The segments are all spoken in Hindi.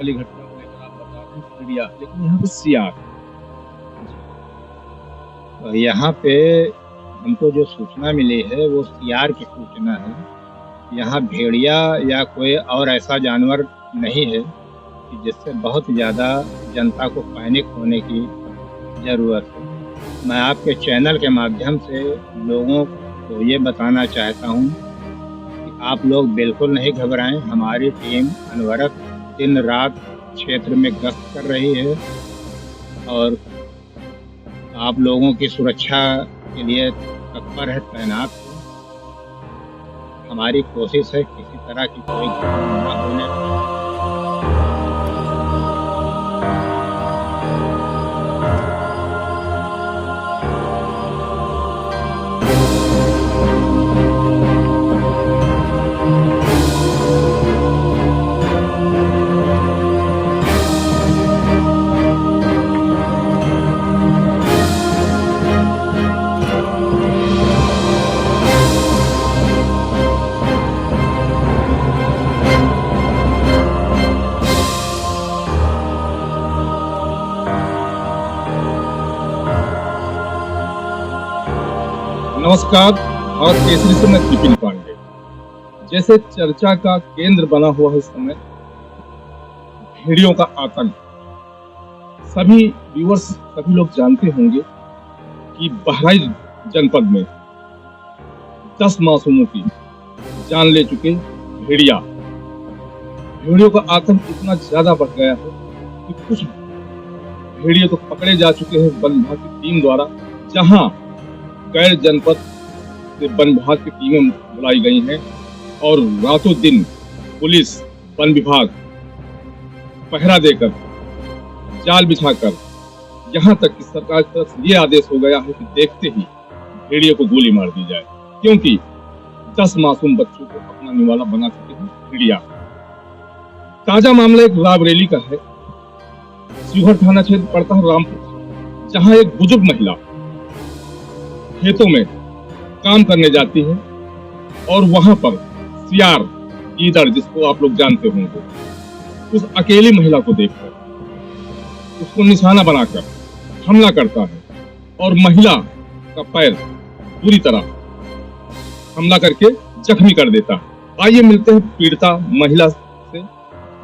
वाली घटना को लेकर आप बता रहे हैं भेड़िया, लेकिन यहाँ पे सियार। यहाँ पे हमको जो सूचना मिली है वो सियार की सूचना है। यहाँ भेड़िया या कोई और ऐसा जानवर नहीं है कि जिससे बहुत ज़्यादा जनता को पैनिक होने की ज़रूरत है। मैं आपके चैनल के माध्यम से लोगों को ये बताना चाहता हूँ कि आप लोग बिल्कुल नहीं घबराएं। हमारी टीम अनवरत दिन रात क्षेत्र में गश्त कर रही है और आप लोगों की सुरक्षा के लिए तत्पर है, तैनात है। हमारी कोशिश है किसी तरह की कोई घटना न होने पाए। नमस्कार, और केसरी से मैं विपिन पांडे। जैसे चर्चा का केंद्र बना हुआ है इस समय भेड़ियों का आतंक। सभी व्यूअर्स, सभी लोग जानते होंगे कि बहराइच जनपद में 10 मासूमों की जान ले चुके भेड़िया। भेड़ियों का आतंक इतना ज्यादा बढ़ गया है कि कुछ भेड़िए तो पकड़े जा चुके हैं वन विभाग की टीम द्वारा, जहां गैर जनपद से वन विभाग की टीमें बुलाई गई हैं और रातों दिन पुलिस, वन विभाग पहरा देकर, जाल बिछाकर, यहाँ तक कि सरकार की तरफ से ये आदेश हो गया है कि देखते ही भेड़िए को गोली मार दी जाए, क्योंकि 10 मासूम बच्चों को अपना निवाला बना चुके हैं भेड़िया। ताजा मामला एक रायबरेली का है। शिवहर थाना क्षेत्र पड़ता है रामपुर, जहाँ एक बुजुर्ग महिला खेतों में काम करने जाती है और वहां पर सियार, गीदड़, जिसको आप लोग जानते होंगे, उस अकेली महिला को देखकर उसको निशाना बनाकर हमला करता है और महिला का पैर पूरी तरह हमला करके जख्मी कर देता है। आइए मिलते हैं पीड़िता महिला से,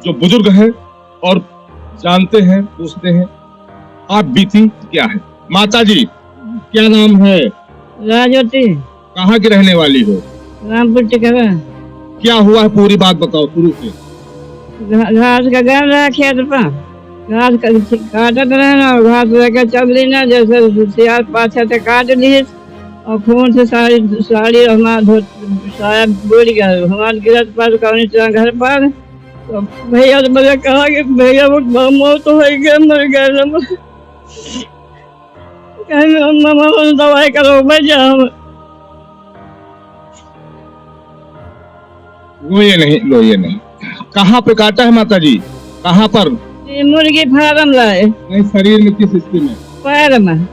जो बुजुर्ग है, और जानते हैं, पूछते हैं आप बीती क्या है। माता जी, क्या नाम है? राजवती। कहाँ की रहने वाली हो? रामपुर टिकरा। क्या हुआ है पूरी बात बताओ शुरू से। घास का गन रहा खेत पर, घास काटत रहे ना, घास लेकर चल ली ना, जैसे सियार पाछे से काट ली और खून से साड़ी हमारा साया बुड़ गया। हमारा गिरत पर कौन घर पर तो भैया तो मुझे कहा कि भैया मौत हो गया, मर गया। दवाई करो, बच जाओ। रोइए नहीं। कहाँ पे काटा है माता जी? कहाँ पर? मुर्गी फार्म लाए। नहीं, शरीर में किस हिस्से में? पैर में।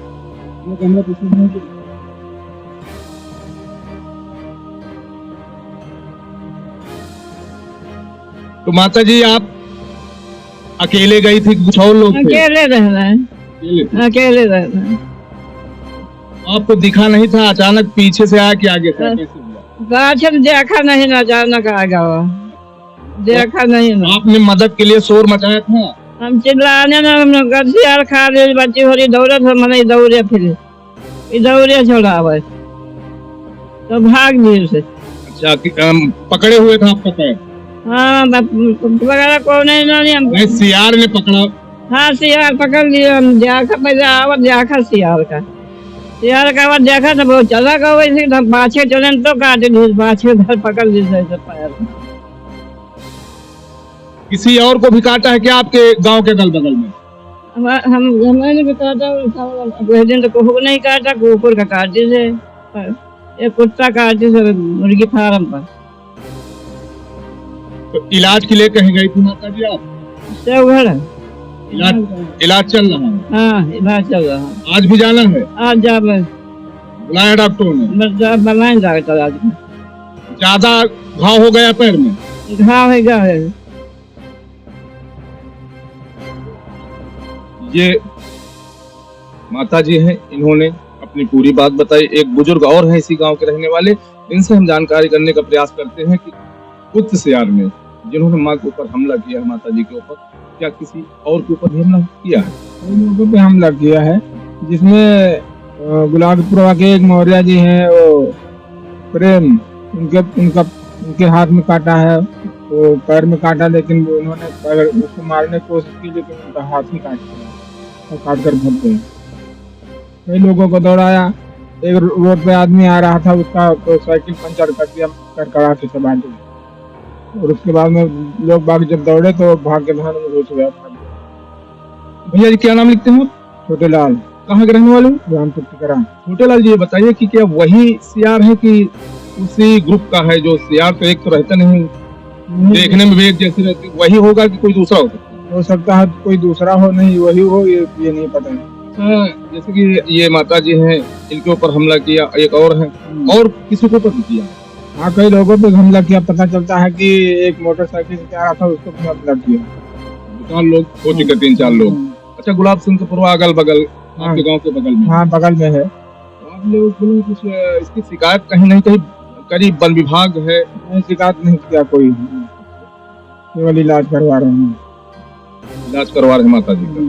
तो माता जी, आप अकेले गई थी, कुछ और लोग थे? अकेले रहना है, अकेले रहना है। आपको दिखा नहीं था? अचानक पीछे से आया कि आगे से? गाछ देखा नहीं ना, अचानक आ गया, देखा नहीं ना। आपने मदद के लिए शोर मचाया था? हम चिल्लाने ना, हम सियार खा रहे बच्चे हो रही दौड़े थे, मैंने दौड़े, फिर दौड़े छोड़ा तो भाग गई उसे। अच्छा, पकड़े हुए था आपका पैर? हाँ, वगैरह कौन नहीं, सियार ने पकड़ा? हाँ, सियार पकड़ लिया। हम देखा पहले आवत देखा सियार का आवाज देखा था, बहुत चला का वैसे पाछे चले तो काटे दी, पाछे घर पकड़ ली पैर। किसी और को भी काटा है क्या आपके गांव के अगल बगल में? हमारे भी काटा, दिन तो कुकुर नहीं काटा, कुकुर का काटे से, एक कुत्ता काटे से मुर्गी फार्म पर। तो इलाज के लिए कहीं गई थी माता जी आप? सब इलाज चल रहा है? हाँ, इलाज चल रहा है। आज भी जाना है? आज जा बुलाया डॉक्टर ने? बनाए डॉक्टर आज। ज्यादा घाव हो गया पैर में? घाव है, ये माता जी हैं, इन्होंने अपनी पूरी बात बताई। एक बुजुर्ग और हैं इसी गांव के रहने वाले, इनसे हम जानकारी करने का प्रयास करते हैं कि उक्त सियार में जिन्होंने माँ के ऊपर हमला किया है, माता जी के ऊपर, क्या किसी और के ऊपर भी हमला किया है? कई लोगों पे हमला किया है, जिसमें गुलाबपुरा के एक मौर्य जी हैं, वो प्रेम, उनके हाथ में काटा है, वो पैर में काटा, लेकिन वो उन्होंने उसको मारने की कोशिश की, लेकिन उनका हाथ ही काट दिया और काट कर भग गए। कई लोगों को दौड़ाया, एक रोड पे आदमी आ रहा था, उसका तो साइकिल पंचर कर दिया, कड़कड़ाहट से बांध दिया, और उसके बाद में लोग बाग जब दौड़े तो भाग के धान में घुस गया। भैया जी क्या नाम लिखते हैं? छोटे लाल, कहाँ के रहने वाले हो? रामपुर टिकरा। छोटे लाल जी, ये बताइए कि क्या वही सियार है कि उसी ग्रुप का है? जो सियार तो एक तो रहता नहीं, देखने में भी एक जैसे रहती, वही होगा कि कोई दूसरा हो सकता है? हो सकता है कोई दूसरा हो, नहीं वही हो, ये नहीं पता है। हाँ, जैसे कि ये माता जी हैं, इनके ऊपर हमला किया, एक और है, और किसी के ऊपर भी किया? हाँ, कई लोगों पे हमला किया। पता चलता है कि एक मोटरसाइकिल से आ रहा था, उसको भी हमला किया। 2 लोग हो चुके, 3-4 लोग। अच्छा, गुलाब सिंह के पूर्व अगल बगल आपके गांव के बगल में? हाँ, बगल में है। आप लोग कुछ इसकी शिकायत कहीं नहीं कहीं करी? वन विभाग है? नहीं, शिकायत नहीं किया कोई, केवल इलाज करवा रहे हैं। इलाज करवा रहे माता जी का।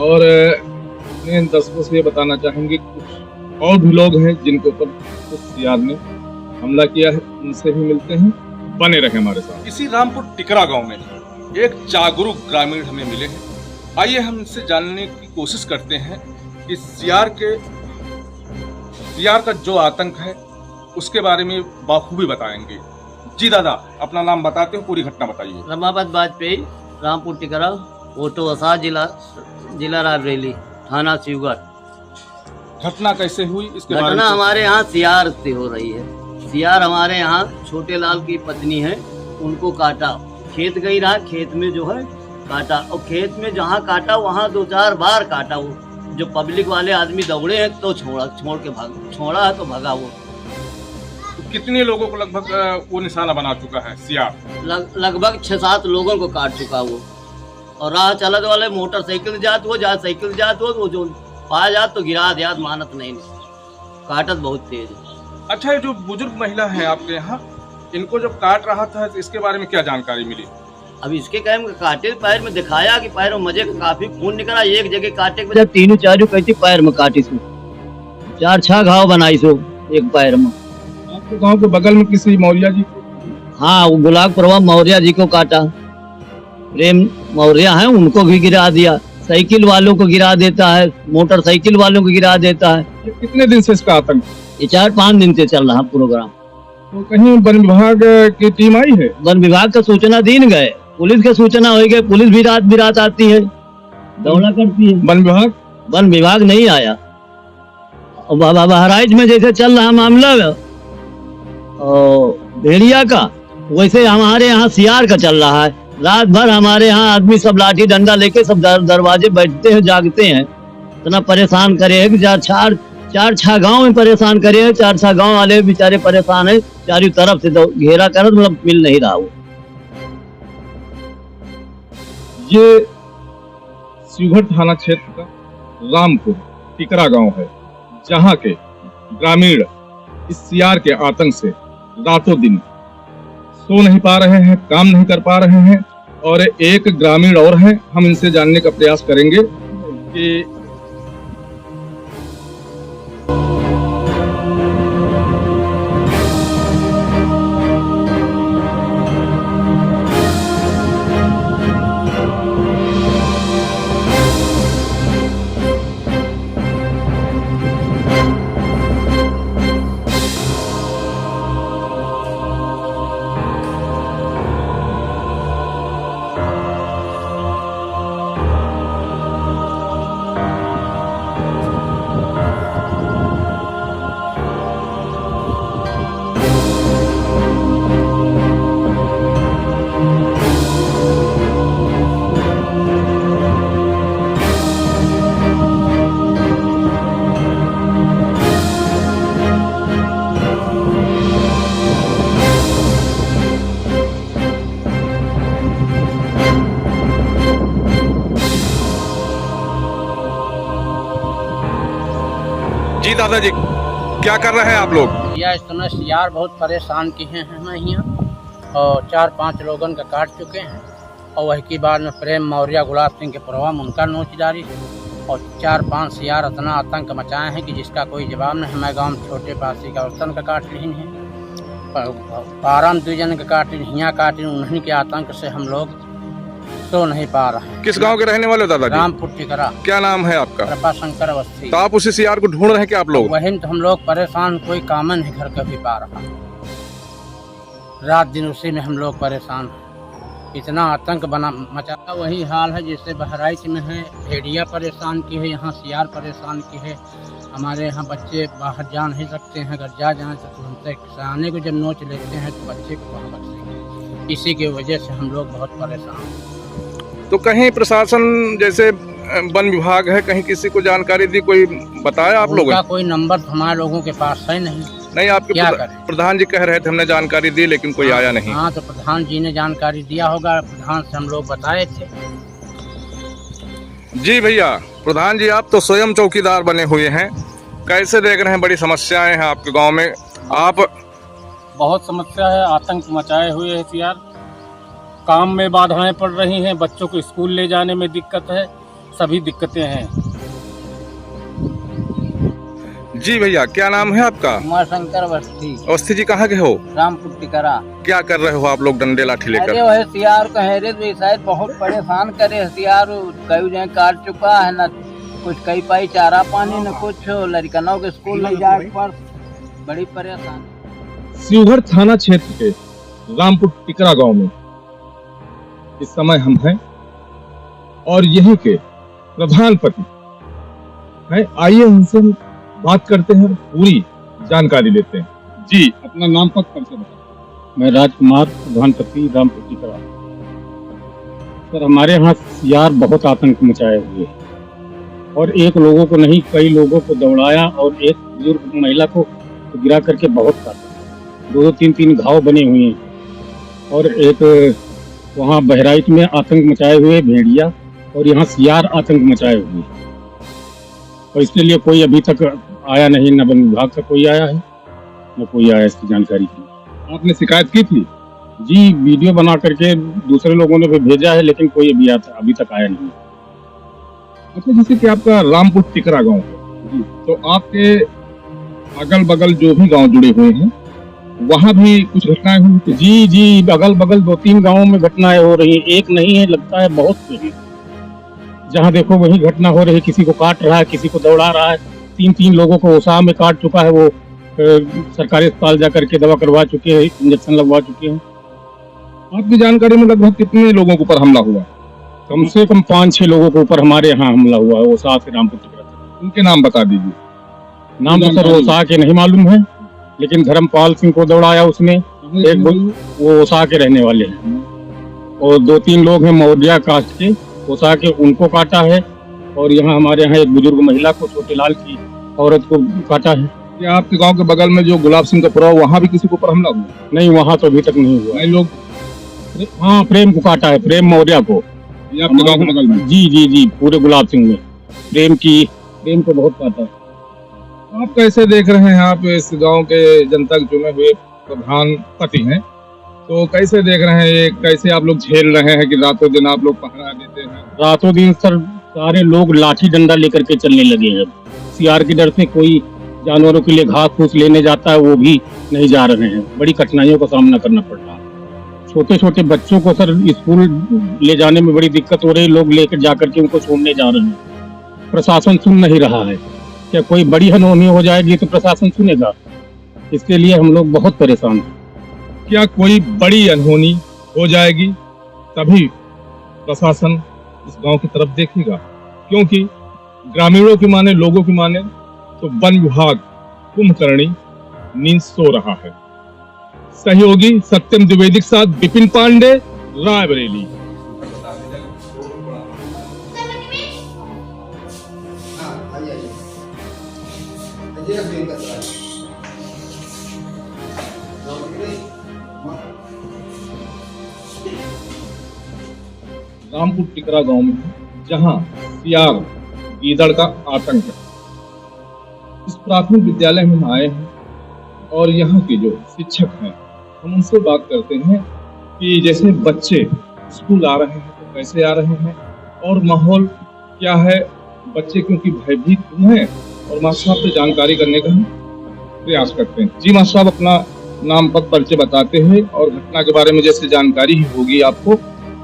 और अपने दर्शकों से ये बताना चाहेंगे कुछ और भी लोग हैं जिनके ऊपर उस सियार ने हमला किया है, उनसे भी मिलते हैं। बने रहे हमारे साथ। इसी रामपुर टिकरा गांव में एक जागरूक ग्रामीण हमें मिले हैं। आइए हम इनसे जानने की कोशिश करते हैं कि सियार का जो आतंक है उसके बारे में बाखूबी बताएंगे। जी दादा, अपना नाम बताते हो, पूरी घटना बताइए। रमापत वाजपेयी, रामपुर टिकरा, ओटो वसा, जिला रायबरेली, थाना शिवगढ़। घटना कैसे हुई इसके बारे में? घटना हमारे यहाँ सियार से हो रही है। सियार हमारे यहाँ छोटे लाल की पत्नी है, उनको काटा। खेत गई रहा, खेत में जो है काटा, और खेत में जहाँ काटा वहाँ 2-4 बार काटा। वो जो पब्लिक वाले आदमी दौड़े हैं तो छोड़ा है तो भगा वो। तो कितने लोगों को लगभग वो निशाना बना चुका है सियार? लगभग 6-7 लोगों को काट चुका वो। और राह चलत वाले मोटरसाइकिल जात वो, जहाँ साइकिल जात वो जो पा जात तो गिरा दिया, मानत नहीं, काटत बहुत तेज। अच्छा, ये जो बुजुर्ग महिला है आपके यहाँ, इनको जब काट रहा था तो इसके बारे में क्या जानकारी मिली? अब इसके कहम काटे पैर में दिखाया कि पैर में मजे का काफी खून निकला। एक जगह काटे के वजह 3-4 कहती पैर में काटी सो, 4-6 घाव बनाई सो एक पैर में। आपके गांव के बगल में किसी मौर्य जी? हाँ, वो गुलाबपुरा मौर्य जी को काटा। प्रेम मौर्य है, उनको भी गिरा दिया। साइकिल वालों को गिरा देता है, मोटरसाइकिल वालों को गिरा देता है। ये कितने दिन से इसका आतंक? ये 4-5 दिन से चल रहा प्रोग्राम। तो कहीं वन विभाग की टीम आई है? वन विभाग का सूचना दिन गए, पुलिस के सूचना हो गए, पुलिस भी रात आती है, दौड़ा करती है। वन विभाग नहीं आया। बहराइच में जैसे चल रहा मामला भेड़िया का, वैसे हमारे यहाँ सियार का चल रहा है। रात भर हमारे यहाँ आदमी सब लाठी डंडा लेके सब दरवाजे बैठते हैं, जागते हैं। इतना परेशान करे है कि 4-6 गांव में परेशान करे है। 4-6 गांव वाले बेचारे परेशान है, चारों तरफ से तो घेरा कर, मतलब मिल नहीं रहा वो। ये शिवगढ़ थाना क्षेत्र का रामपुर टिकरा गांव है, जहां के ग्रामीण इस सियार के आतंक से रातों दिन सो नहीं पा रहे हैं, काम नहीं कर पा रहे हैं। और एक ग्रामीण और हैं, हम इनसे जानने का प्रयास करेंगे कि जी दादाजी, क्या कर रहे हैं आप लोग? या इस समय सीआर बहुत परेशान किए हैं हमें यहाँ, और 4-5 लोगन का काट चुके हैं। और वही की बाद में प्रेम मौर्य गुलाब सिंह के प्रभाव उनका नोच जारी है, और 4-5 सीआर इतना आतंक मचाए हैं कि जिसका कोई जवाब नहीं। हमारे गाँव में छोटे पासी का औरतन का काट ली है, पारा में 2 जन का काट ली, हियाँ काट ली। उन्हीं के आतंक से हम लोग सो नहीं पा रहे हैं। किस गांव के रहने वाले हो दादाजी? रामपुर टिकरा। क्या नाम है आपका? कृपा शंकर अवस्थी। तो आप उसी सीआर को ढूंढ रहे हैं क्या आप लोग? वही तो हम लोग परेशान, कोई काम नहीं घर कभी पा रहा। रात दिन उसी में हम लोग परेशान हैं। इतना आतंक बना मचा, वही हाल है जैसे बहराइच में है। भेड़िया परेशान की है, यहाँ सीआर परेशान की है। हमारे यहाँ बच्चे बाहर जा नहीं सकते हैं, अगर जा जाए तो तुरंत किसाने को जब नोच लेते हैं तो बच्चे को वहाँ बचेंगे। इसी की वजह से हम लोग बहुत परेशान हैं। तो कहीं प्रशासन जैसे वन विभाग है, कहीं किसी को जानकारी दी, कोई बताया आप लोगों ने? कोई नंबर तो हमारे लोगों के पास है नहीं। नहीं, आपके प्रधान जी कह रहे थे हमने जानकारी दी, लेकिन कोई आया नहीं। हाँ, तो प्रधान जी ने जानकारी दिया होगा, प्रधान से हम लोग बताए थे। जी भैया, प्रधान जी आप तो स्वयं चौकीदार बने हुए हैं, कैसे देख रहे हैं? बड़ी समस्याएं हैं आपके गांव में। आप बहुत समस्या है, आतंक मचाए हुए है सीआर। काम में बाधाएं पड़ रही हैं, बच्चों को स्कूल ले जाने में दिक्कत है, सभी दिक्कतें हैं। जी भैया, क्या नाम है आपका? उमा शंकर अवस्थी। अवस्थी जी कहाँ के हो? रामपुर टिकरा। क्या कर रहे हो आप लोग डंडे लाठी लेकर? अरे वह सीआर कहे रे शायद बहुत परेशान करे। सीआर कई जगह काट चुका है, न कुछ कई पाई चारा पानी, न कुछ लड़कनों के स्कूल नहीं जाए पर बड़ी परेशान। शिवहर थाना क्षेत्र के रामपुर टिकरा गांव में इस समय हम हैं और यहीं के प्रधान पति हैं। आइए उनसे बात करते हैं, पूरी जानकारी लेते हैं। जी, अपना नाम पद परिचय बताएं। मैं राजकुमार, प्रधान पति रामपुर टिकरा। सर, हमारे यहाँ सीआर बहुत आतंक मचाए हुए हैं और एक लोगों को नहीं कई लोगों को दौड़ाया और एक बुजुर्ग महिला को गिरा करके बहुत काटा। 2-3 घाव बने हुए हैं और एक वहाँ बहराइच में आतंक मचाए हुए भेड़िया और यहाँ सीआर आतंक मचाए हुए, और इसके लिए कोई अभी तक आया नहीं, न वन विभाग का कोई आया है न कोई आया इसकी जानकारी की। आपने शिकायत की थी? जी, वीडियो बना करके दूसरे लोगों ने भी भेजा है, लेकिन कोई अभी तक आया नहीं। अच्छा, जैसे कि आपका रामपुर टिकरा गांव है, तो आपके अगल बगल जो भी गांव जुड़े हुए हैं वहाँ भी कुछ घटनाएं हुई? जी, अगल बगल 2-3 गांवों में घटनाएं हो रही हैं, एक नहीं है, लगता है बहुत से हैं। जहाँ देखो वही घटना हो रही है, किसी को काट रहा है, किसी को दौड़ा रहा है। 3 लोगों को ओसाह में काट चुका है, वो सरकारी अस्पताल जा करके दवा करवा चुके हैं, इंजेक्शन लगवा चुके हैं। आपकी जानकारी में लगभग कितने लोगों के ऊपर हमला हुआ? कम से कम 5-6 लोगों के ऊपर हमारे यहाँ हमला हुआ है, ओसाह से रामपुर टिकरा। उनके नाम बता दीजिए। नाम तो सर ओसाह के नहीं मालूम है, लेकिन धर्मपाल सिंह को दौड़ाया उसने, एक वो ओसाह के रहने वाले हैं, और 2-3 लोग हैं मौर्या कास्ट के, ओसाह के, उनको काटा है। और यहाँ हमारे यहाँ एक बुजुर्ग महिला को, छोटे लाल की औरत को काटा है। क्या आपके गांव के बगल में जो गुलाब सिंह का पुरा, वहाँ भी किसी के ऊपर हमला हुआ? नहीं, वहाँ तो अभी तक नहीं हुआ। लोग हाँ, प्रेम को काटा है, प्रेम मौर्या को। ये आपके गांव के बगल में? जी, पूरे गुलाब सिंह में प्रेम को बहुत काटा है। आप कैसे देख रहे हैं? आप इस गांव के जनता के चुने हुए प्रधान पति हैं, तो कैसे देख रहे हैं ये? कैसे आप लोग झेल रहे हैं कि रातों दिन आप लोग पहरा देते हैं? रातों दिन सर सारे लोग लाठी डंडा लेकर के चलने लगे हैं। सीआर के डर से कोई जानवरों के लिए घास फूस लेने जाता है, वो भी नहीं जा रहे हैं। बड़ी कठिनाइयों का सामना करना पड़ रहा है। छोटे छोटे बच्चों को सर स्कूल ले जाने में बड़ी दिक्कत हो रही है, लोग लेकर जाकर के उनको छोड़ने जा रहे हैं। प्रशासन सुन नहीं रहा है। क्या कोई बड़ी अनहोनी हो जाएगी तो प्रशासन सुनेगा? इसके लिए हम लोग बहुत परेशान हैं। क्या कोई बड़ी अनहोनी हो जाएगी तभी प्रशासन इस गांव की तरफ देखेगा? क्योंकि ग्रामीणों की माने, लोगों की माने तो वन विभाग कुंभकर्णी नींद सो रहा है। सहयोगी सत्यम द्विवेदी के साथ विपिन पांडे, रायबरेली। रामपुर टिकरा गांव में जहां सीआर गीदड़ का आतंक है, इस प्राथमिक विद्यालय में हम आए हैं और यहाँ के जो शिक्षक हैं हम उनसे बात करते हैं कि जैसे बच्चे स्कूल आ रहे हैं तो कैसे आ रहे हैं और माहौल क्या है, बच्चे क्योंकि भयभीत हुए हैं, और मास्टर साहब से जानकारी करने का हम प्रयास करते हैं। जी मास्टर साहब, अपना नाम पद परिचय बताते हैं और घटना के बारे में जैसे जानकारी ही होगी आपको,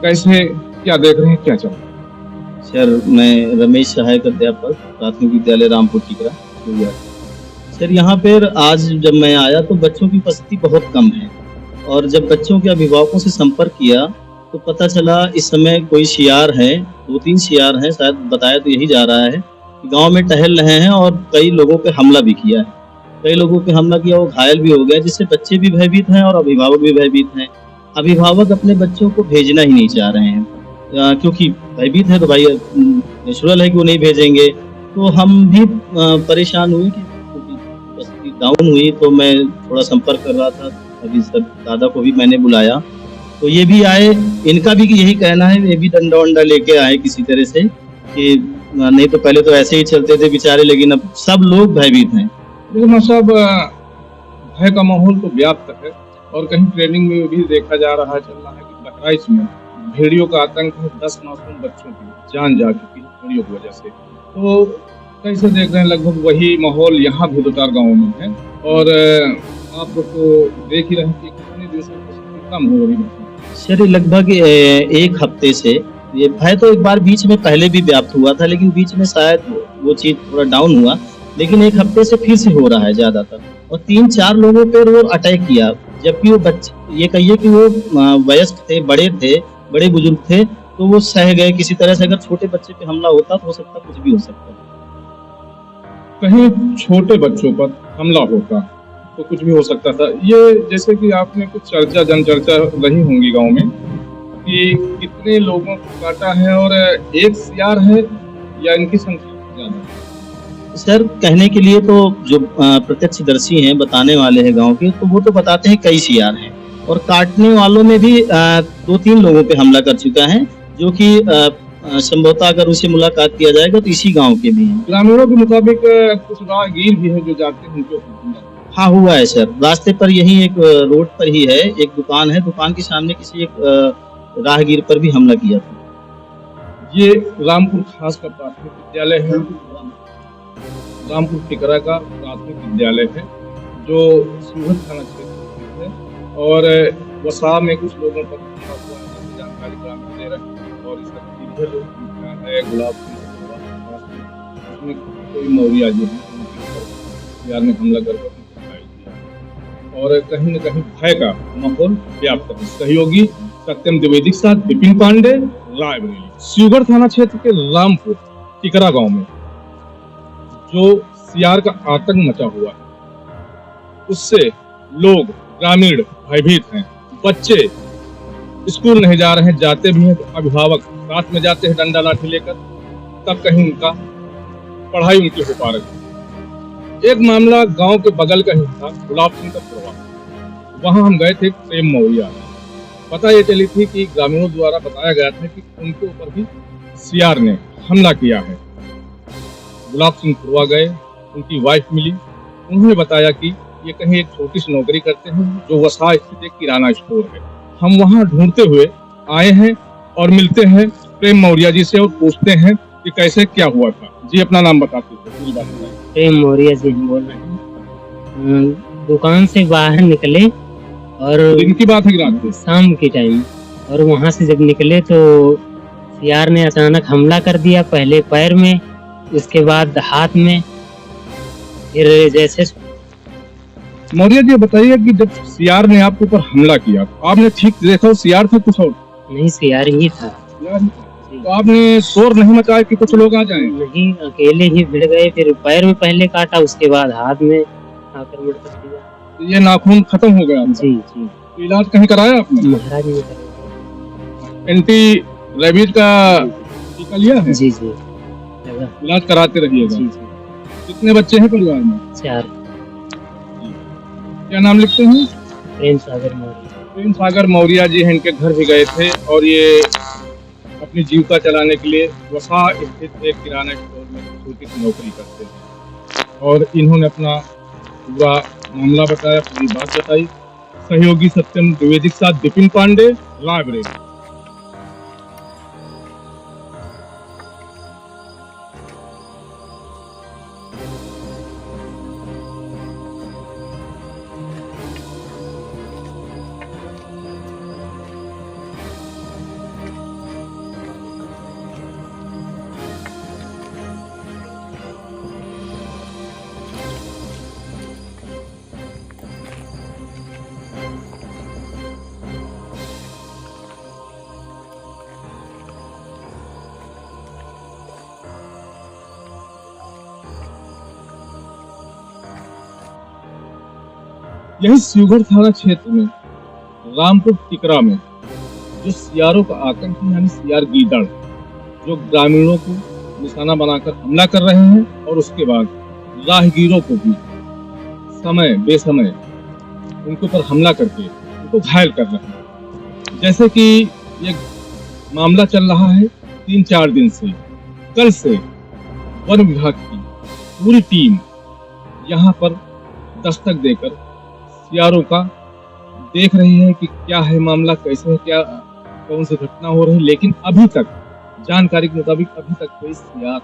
कैसे क्या देख रहे हैं, क्या चल रहा है। सर, मैं रमेश सहायक अध्यापक प्राथमिक विद्यालय रामपुर टिकरा। सर, यहाँ पर आज जब मैं आया तो बच्चों की उपस्थिति बहुत कम है, और जब बच्चों के अभिभावकों से संपर्क किया तो पता चला इस समय कोई सियार है, 2-3 सियार हैं, शायद बताया तो यही जा रहा है कि गांव में टहल रहे हैं और कई लोगों पे हमला भी किया है। कई लोगों पे हमला किया, वो घायल भी हो गए, जिससे बच्चे भी भयभीत हैं और अभिभावक भी भयभीत हैं। अभिभावक अपने बच्चों को भेजना ही नहीं चाह रहे हैं, क्योंकि भयभीत है तो भाई नेचुरल है कि वो नहीं भेजेंगे। तो हम भी परेशान हुए कि उपस्थिति डाउन हुई, तो मैं थोड़ा संपर्क कर रहा था। अभी सब दादा को भी मैंने बुलाया तो ये भी आए, इनका भी यही कहना है, ये भी डंडा वंडा लेके आए किसी तरह से, कि नहीं तो पहले तो ऐसे ही चलते थे बेचारे, लेकिन अब सब लोग भयभीत हैं। देखिए मास्टर साहब, भय का माहौल तो व्याप्त है और कहीं ट्रेनिंग में भी देखा जा रहा है, चल रहा है कि बहराइच में भेड़ियों का आतंक है, 10 मासूम बच्चों की जान जा चुकी है भेड़ियों की वजह से। तो कैसे देख रहे हैं, लगभग वही माहौल यहाँ भी 2-4 गाँव में है, और आप लोग तो देख ही रहे हैं कि कितने दिनों से कम हो रही है। सर, लगभग 1 हफ्ते से ये भय तो एक बार बीच में पहले भी व्याप्त हुआ था, लेकिन बीच में शायद वो चीज थोड़ा डाउन हुआ, लेकिन 1 हफ्ते से फिर से हो रहा है ज्यादातर। और 3-4 लोगों पर वो अटैक किया, जबकि वो बच्चे, ये कहिए कि वो वयस्क थे, बड़े बुजुर्ग थे, तो वो सह गए किसी तरह से। अगर छोटे बच्चे पे हमला होता तो हो सकता कुछ भी हो सकता। कहीं छोटे बच्चों पर हमला होता तो कुछ भी हो सकता था। ये जैसे कि आपने कुछ जन चर्चा रही होंगी गांव में कि कितने लोगों को काटा है और एक सियार है या इनकी संख्या ज्यादा है? सर, कहने के लिए तो जो प्रत्यक्षदर्शी हैं, बताने वाले हैं गांव के, तो वो तो बताते हैं कई सियार हैं, और काटने वालों में भी 2-3 लोगों पे हमला कर चुका है, जो कि संभवतः अगर उसे मुलाकात किया जाएगा तो इसी गांव के भी हैं। ग्रामीणों के मुताबिक कुछ राहगीर भी है जो जाते हैं उनके ऊपर। हाँ, हुआ है सर। रास्ते पर यही एक रोड पर ही है, एक दुकान है, दुकान के सामने किसी एक राहगीर पर भी हमला किया था। ये रामपुर खास का प्राथमिक विद्यालय है, रामपुर टिकरा का प्राथमिक विद्यालय है, जो सूरत थाना क्षेत्र में है, और वसा में कुछ लोगों पर हमला हुआ है, जानकारी ग्रामीण दे रहे हैं। और इसका नतीजा जो है गुलाब उसमें कोई मौर्या जी है, बिहार में हमला कर और कहीं न कहीं भय का माहौल व्याप्त है। सहयोगी सत्यम द्विवेदी के साथ विपिन पांडे, रायबरेली। शिवगढ़ थाना क्षेत्र के रामपुर टिकरा गांव में जो सियार का आतंक मचा हुआ है, उससे लोग ग्रामीण भयभीत हैं। बच्चे स्कूल नहीं जा रहे हैं, जाते भी हैं तो अभिभावक साथ में जाते हैं डंडा लाठी लेकर, तब कहीं उनका पढ़ाई उनकी हो पा रही है। एक मामला गांव के बगल का ही था, गुलाब सिंह का पुरवा। वहां हम गए थे प्रेम मौर्या। पता ये चली थी कि ग्रामीणों द्वारा बताया गया था कि उनके ऊपर भी सियार ने हमला किया है। गुलाब सिंह पुरवा गए, उनकी वाइफ मिली, उन्होंने बताया कि ये कहीं एक छोटी सी नौकरी करते हैं जो वसा स्थित एक किराना स्टोर है। हम वहां ढूंढते हुए आए हैं और मिलते हैं प्रेम मौर्या जी से और पूछते हैं कि कैसे क्या हुआ था। जी, अपना नाम बताते थे, पूरी बात बताइए। प्रेम मौर्या जी बोल रहे हैं। दुकान से बाहर निकले और दिन की बात है कि रात की? शाम के टाइम, और वहां से जब निकले तो सियार ने अचानक हमला कर दिया, पहले पैर में, उसके बाद हाथ में, फिर जैसे। मौर्या जी बताइए कि जब सियार ने आपके ऊपर हमला किया तो आपने ठीक देखा सियार था कुछ और? नहीं, सियार ही था। तो आपने शोर नहीं मचाया कि कुछ लोग आ जाएं? नहीं, अकेले ही भिड़ गए, फिर पैर में पहले काटा, उसके बाद हाथ में आक्रमण कर दिया। तो ये नाखून खत्म हो गया? जी जी। तो इलाज कहीं कराया आपने? महाराज ने कराया। एंटी रेबीज का टीका लिया है? जी जी, इलाज कराते रहिएगा। जी जी। कितने बच्चे हैं परिवार में? 4। क्या नाम लिखते हैं? प्रेम सागर मौर्य। प्रेम सागर मौर्या जी हैं, इनके घर भी गए थे और ये अपनी जीविका चलाने के लिए वसा स्थित एक किराना स्टोर में छोटी सी नौकरी करते हैं। और इन्होंने अपना पूरा मामला बताया, पूरी बात बताई। सहयोगी सत्यम द्विवेदी के साथ विपिन पांडे, लाइब्रेरी। यही शिवगढ़ थाना क्षेत्र में रामपुर टिकरा में जो सियारों का आतंक है, यानी सियार गीदड़, जो ग्रामीणों को निशाना बनाकर हमला कर रहे हैं और उसके बाद राहगीरों को भी समय बेसमय उनके ऊपर हमला करके उनको घायल कर रहे हैं। जैसे कि ये मामला चल रहा है 3-4 दिन से। कल से वन विभाग की पूरी टीम यहाँ पर दस्तक देकर सियारों का देख रही है कि क्या है मामला, कैसे है, क्या कौन सी घटना हो रही है। लेकिन अभी तक जानकारी के मुताबिक अभी तक कोई सियार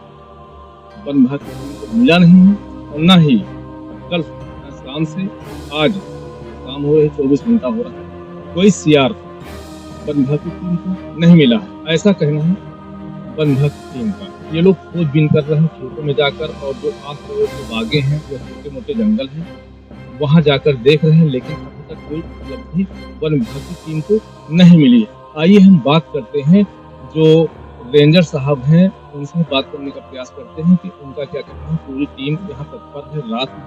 वन विभाग की टीम को मिला नहीं है और न ही कल शाम से आज शाम हो रही 24 घंटा हो रहा है, कोई सियार वन विभाग की टीम को नहीं मिला है। ऐसा कहना है वन विभाग की टीम का। ये लोग खोजबीन कर रहे हैं खेतों में जाकर, और जो आस-पड़ोस के बागे हैं, जो छोटे मोटे जंगल हैं, वहां जाकर देख रहे हैं, लेकिन अभी तक कोई उपलब्धि वन विभाग की टीम को नहीं मिली है। आइए हम बात करते हैं, जो रेंजर साहब हैं उनसे बात करने का प्रयास करते हैं कि उनका क्या कहना है। पूरी टीम यहाँ तत्पर है, रात में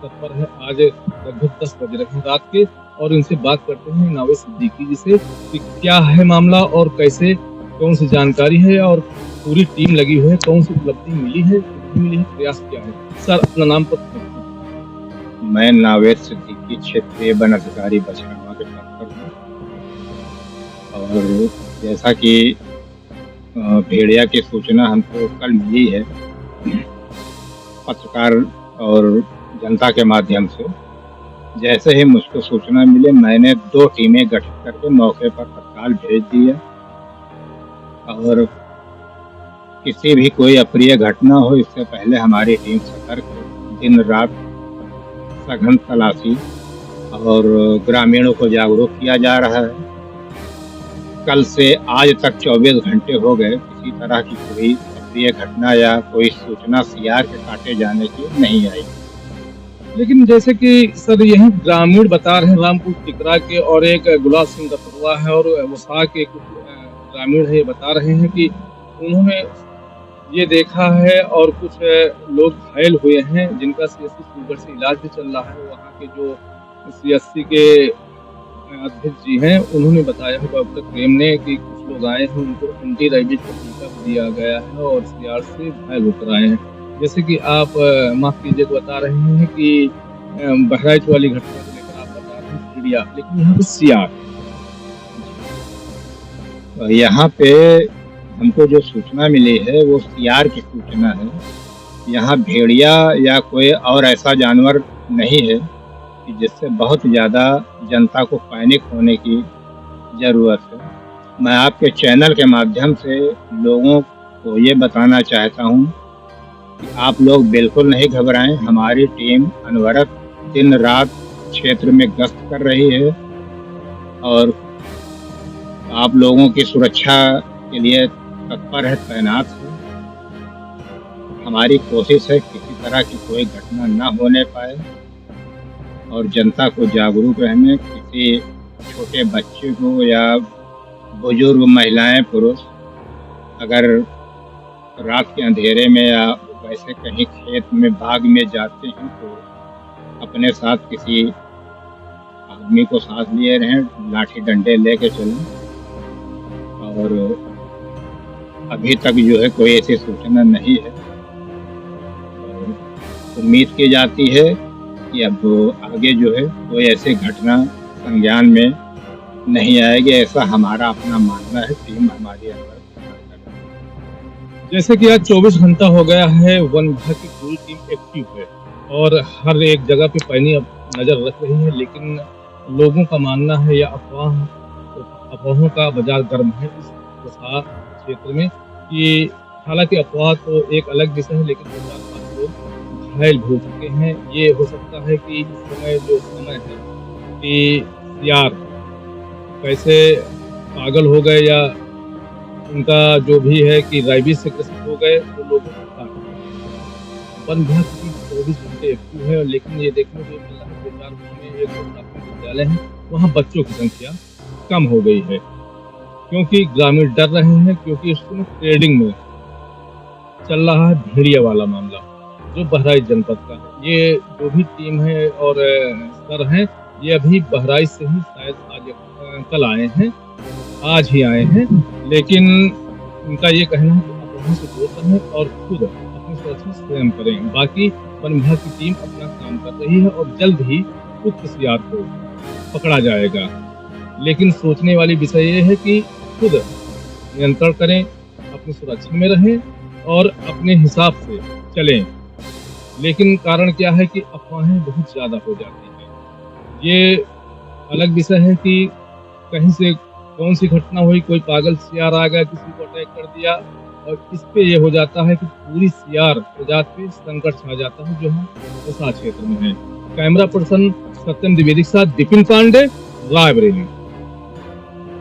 तत्पर है। आज लगभग 10 बज रहे हैं रात के, और इनसे बात करते हैं नावेद सिद्दीकी जी से कि क्या है मामला और कैसे, कौन सी जानकारी है और पूरी टीम लगी हुई है, कौन सी उपलब्धि मिली है, प्रयास क्या है। सर, अपना नाम पर। मैं नावेद सिद्दीकी, क्षेत्रीय वन अधिकारी बछरावा के डॉक्टर हूँ। और जैसा कि भेड़िया की सूचना हमको कल मिली है पत्रकार और जनता के माध्यम से, जैसे ही मुझको सूचना मिले मैंने 2 टीमें गठित करके मौके पर तत्काल भेज दी है। और किसी भी कोई अप्रिय घटना हो इससे पहले हमारी टीम सतर्क है। दिन रात सघन तलाशी और ग्रामीणों को जागरूक किया जा रहा है। कल से आज तक 24 घंटे हो गए, किसी तरह की कोई अप्रिय घटना या कोई सूचना सियार के काटे जाने की नहीं आई। लेकिन जैसे कि सर यही ग्रामीण बता रहे हैं, रामपुर टिकरा के और एक गुलाब सिंह दफरुआ है और वसा के कुछ ग्रामीण है, ये बता रहे हैं कि उन्होंने ये देखा है और कुछ लोग घायल हुए हैं जिनका सीएससी शिवगढ़ से इलाज भी चल रहा है। वहाँ के जो सीएससी के अध्यक्ष जी हैं उन्होंने बताया है डॉक्टर प्रेम ने कि कुछ लोग आए हैं, उनको एंटी रेबीज का टीका दिया गया है और सियार से घायल होकर आए हैं। जैसे कि आप माफ कीजिए बता रहे हैं कि बहराइच वाली घटना को लेकर आप बता रहे हैं चिड़िया, लेकिन यहाँ पे सियार, यहाँ पे हमको जो सूचना मिली है वो सियार की सूचना है। यहाँ भेड़िया या कोई और ऐसा जानवर नहीं है कि जिससे बहुत ज़्यादा जनता को पैनिक होने की ज़रूरत है। मैं आपके चैनल के माध्यम से लोगों को ये बताना चाहता हूँ कि आप लोग बिल्कुल नहीं घबराएं। हमारी टीम अनवरत दिन रात क्षेत्र में गश्त कर रही है और आप लोगों की सुरक्षा के लिए तत्पर है, तैनात है। हमारी कोशिश है किसी तरह की कोई घटना न होने पाए और जनता को जागरूक रहने, किसी छोटे बच्चे को या बुजुर्ग महिलाएं पुरुष अगर रात के अंधेरे में या वैसे कहीं खेत में बाग में जाते हैं तो अपने साथ किसी आदमी को साथ लिए रहें, लाठी डंडे लेके चलें। और अभी तक जो है कोई ऐसी सूचना नहीं है। उम्मीद की जाती है कि अब आगे जो है कोई ऐसी घटना संज्ञान में नहीं आएगी, ऐसा हमारा अपना मानना है। टीम हमारी अंदर जैसे कि आज 24 घंटा हो गया है, वन विभाग की पूरी टीम एक्टिव है और हर एक जगह पे पैनी नजर रख रही है, लेकिन लोगों का मानना है या अफवाहों का बाजार गर्म है इस प्रसार क्षेत्र में कि हालांकि अफवाह तो एक अलग विषय है, लेकिन 4-5 लोग घायल हो चुके हैं। ये हो सकता है कि इस समय जो समय है कि सियार कैसे पागल हो गए या उनका जो भी है कि राइबिस से ग्रसित हो गए, तो लोगों को काट दिया। वन विभाग की 24 घंटे एक्टिव है, लेकिन ये देखने को मिल रहा है 2-4 गाँव में एक प्राथमिक विद्यालय है, वहाँ बच्चों की संख्या कम हो गई है क्योंकि ग्रामीण डर रहे हैं, क्योंकि इसमें ट्रेडिंग में चल रहा है भेड़िया वाला मामला जो बहराइच जनपद का है। ये जो भी टीम है और सर हैं, ये अभी बहराइच से ही शायद कल आए हैं, आज ही आए हैं, लेकिन उनका ये कहना है कि आप वहाँ से दूर रहें और खुद अपनी सुरक्षा स्वयं करें। बाकी वन विभाग की टीम अपना काम कर रही है और जल्द ही उक्त सियार को पकड़ा जाएगा। लेकिन सोचने वाली विषय ये है कि खुद नियंत्रण करें, अपनी सुरक्षा में रहें और अपने हिसाब से चलें। लेकिन कारण क्या है कि अफवाहें बहुत ज़्यादा हो जाती हैं। ये अलग विषय है कि कहीं से कौन सी घटना हुई, कोई पागल सियार आ गया, किसी को अटैक कर दिया, और इस पे ये हो जाता है कि पूरी सियार प्रजाति पे संकट छा जाता है जो हम प्रसार क्षेत्र में है। कैमरा पर्सन सत्यम द्विवेदी के साथ विपिन पांडे, रायबरेली।